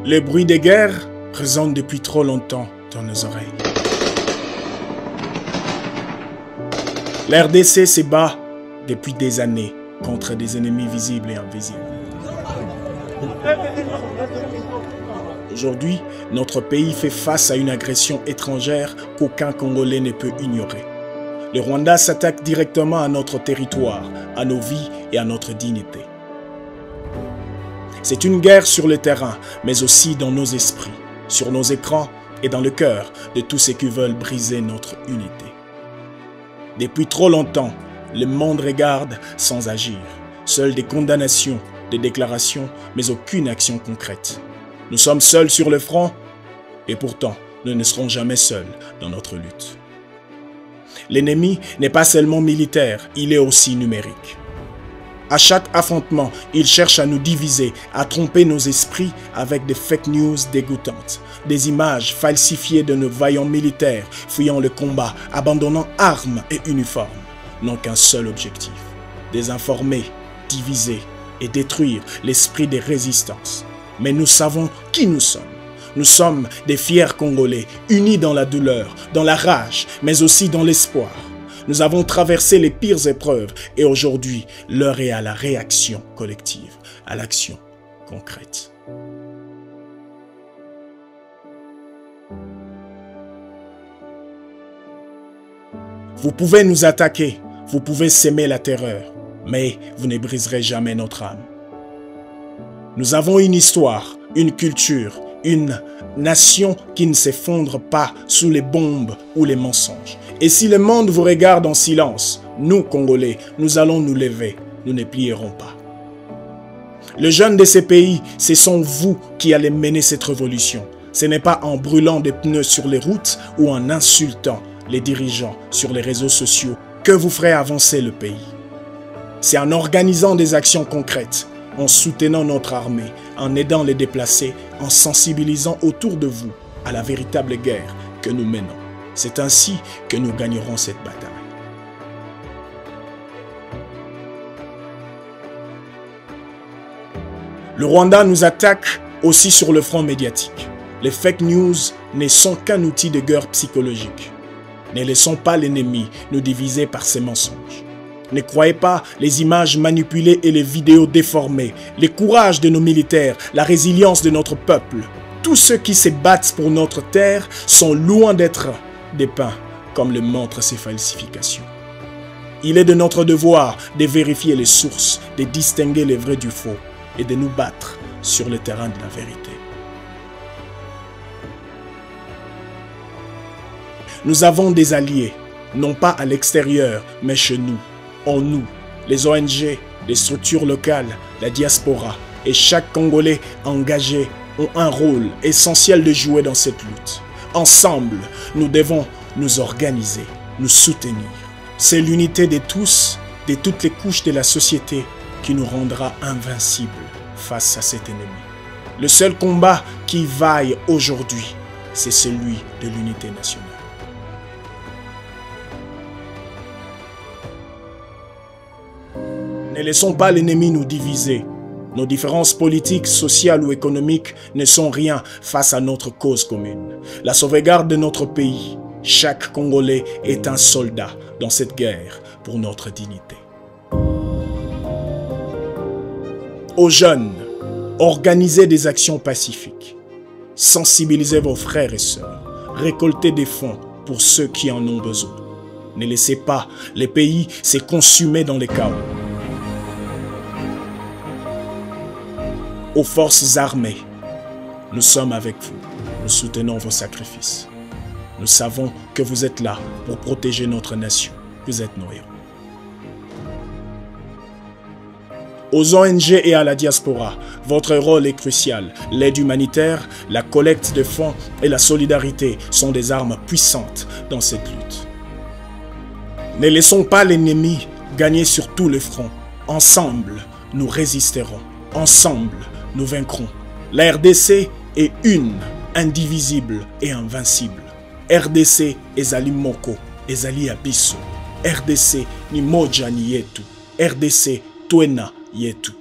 Le bruit des guerres résonne depuis trop longtemps dans nos oreilles. L'RDC se bat depuis des années contre des ennemis visibles et invisibles. Aujourd'hui, notre pays fait face à une agression étrangère qu'aucun Congolais ne peut ignorer. Le Rwanda s'attaque directement à notre territoire, à nos vies et à notre dignité. C'est une guerre sur le terrain, mais aussi dans nos esprits, sur nos écrans et dans le cœur de tous ceux qui veulent briser notre unité. Depuis trop longtemps, le monde regarde sans agir. Seules des condamnations, des déclarations, mais aucune action concrète. Nous sommes seuls sur le front, et pourtant, nous ne serons jamais seuls dans notre lutte. L'ennemi n'est pas seulement militaire, il est aussi numérique. À chaque affrontement, il cherche à nous diviser, à tromper nos esprits avec des fake news dégoûtantes, des images falsifiées de nos vaillants militaires fuyant le combat, abandonnant armes et uniformes, n'ont qu'un seul objectif: désinformer, diviser et détruire l'esprit des résistances. Mais nous savons qui nous sommes. Nous sommes des fiers Congolais, unis dans la douleur, dans la rage, mais aussi dans l'espoir. Nous avons traversé les pires épreuves et aujourd'hui, l'heure est à la réaction collective, à l'action concrète. Vous pouvez nous attaquer, vous pouvez s'aimer la terreur, mais vous ne briserez jamais notre âme. Nous avons une histoire, une culture, une nation qui ne s'effondre pas sous les bombes ou les mensonges. Et si le monde vous regarde en silence, nous, Congolais, nous allons nous lever, nous ne plierons pas. Les jeunes de ces pays, ce sont vous qui allez mener cette révolution. Ce n'est pas en brûlant des pneus sur les routes ou en insultant les dirigeants sur les réseaux sociaux que vous ferez avancer le pays. C'est en organisant des actions concrètes, en soutenant notre armée, en aidant les déplacés, en sensibilisant autour de vous à la véritable guerre que nous menons. C'est ainsi que nous gagnerons cette bataille. Le Rwanda nous attaque aussi sur le front médiatique. Les fake news ne sont qu'un outil de guerre psychologique. Ne laissons pas l'ennemi nous diviser par ses mensonges. Ne croyez pas les images manipulées et les vidéos déformées, le courage de nos militaires, la résilience de notre peuple. Tous ceux qui se battent pour notre terre sont loin d'être dépeints comme le montrent ces falsifications. Il est de notre devoir de vérifier les sources, de distinguer le vrai du faux et de nous battre sur le terrain de la vérité. Nous avons des alliés, non pas à l'extérieur, mais chez nous. En nous, les ONG, les structures locales, la diaspora et chaque Congolais engagé ont un rôle essentiel de jouer dans cette lutte. Ensemble, nous devons nous organiser, nous soutenir. C'est l'unité de tous, de toutes les couches de la société qui nous rendra invincibles face à cet ennemi. Le seul combat qui vaille aujourd'hui, c'est celui de l'unité nationale. Ne laissons pas l'ennemi nous diviser. Nos différences politiques, sociales ou économiques ne sont rien face à notre cause commune. La sauvegarde de notre pays. Chaque Congolais est un soldat dans cette guerre pour notre dignité. Aux jeunes, organisez des actions pacifiques. Sensibilisez vos frères et sœurs. Récoltez des fonds pour ceux qui en ont besoin. Ne laissez pas les pays se consumer dans les chaos. Aux forces armées, nous sommes avec vous, nous soutenons vos sacrifices. Nous savons que vous êtes là pour protéger notre nation, vous êtes nos héros. Aux ONG et à la diaspora, votre rôle est crucial. L'aide humanitaire, la collecte de fonds et la solidarité sont des armes puissantes dans cette lutte. Ne laissons pas l'ennemi gagner sur tous les fronts. Ensemble, nous résisterons. Ensemble, nous vaincrons. La RDC est une, indivisible et invincible. RDC ezali moko, ezali abiso. RDC ni moja ni yetu. RDC twena yetu.